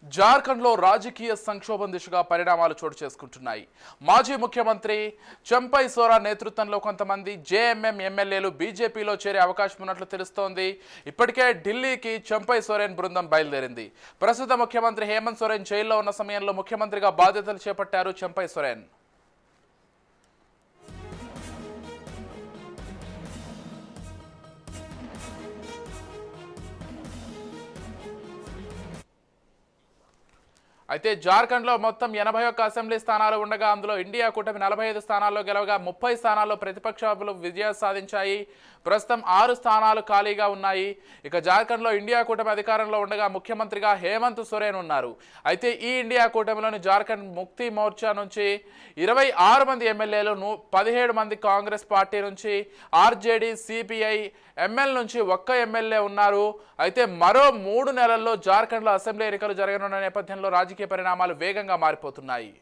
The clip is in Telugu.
జార్ఖండ్లో రాజకీయ సంక్షోభం దిశగా పరిణామాలు చోటు చేసుకుంటున్నాయి. మాజీ ముఖ్యమంత్రి చంపై సోరా నేతృత్వంలో కొంతమంది జేఎంఎం ఎమ్మెల్యేలు బీజేపీలో చేరే అవకాశం ఉన్నట్లు తెలుస్తోంది. ఇప్పటికే ఢిల్లీకి చంపై సోరెన్ బృందం బయలుదేరింది. ప్రస్తుత ముఖ్యమంత్రి హేమంత్ సోరెన్ జైల్లో ఉన్న సమయంలో ముఖ్యమంత్రిగా బాధ్యతలు చేపట్టారు చంపై సోరెన్. అయితే జార్ఖండ్లో మొత్తం 81 అసెంబ్లీ స్థానాలు ఉండగా అందులో ఇండియా కూటమి 45 స్థానాల్లో గెలవగా 30 స్థానాల్లో ప్రతిపక్షాలు విజయం సాధించాయి. ప్రస్తుతం 6 స్థానాలు ఖాళీగా ఉన్నాయి. ఇక జార్ఖండ్లో ఇండియా కూటమి అధికారంలో ఉండగా ముఖ్యమంత్రిగా హేమంత్ సోరెన్ ఉన్నారు. అయితే ఈ ఇండియా కూటమిలోని జార్ఖండ్ ముక్తి మోర్చా నుంచి 26 మంది ఎమ్మెల్యేలు, 17 మంది కాంగ్రెస్ పార్టీ నుంచి, ఆర్జేడీ, సిపిఐ, ఎంఎల్ నుంచి ఒక్క ఎమ్మెల్యే ఉన్నారు. అయితే మరో 3 నెలల్లో జార్ఖండ్లో అసెంబ్లీ ఎన్నికలు జరగనున్న నేపథ్యంలో రాజకీయ పరిణామాలు వేగంగా మారిపోతున్నాయి.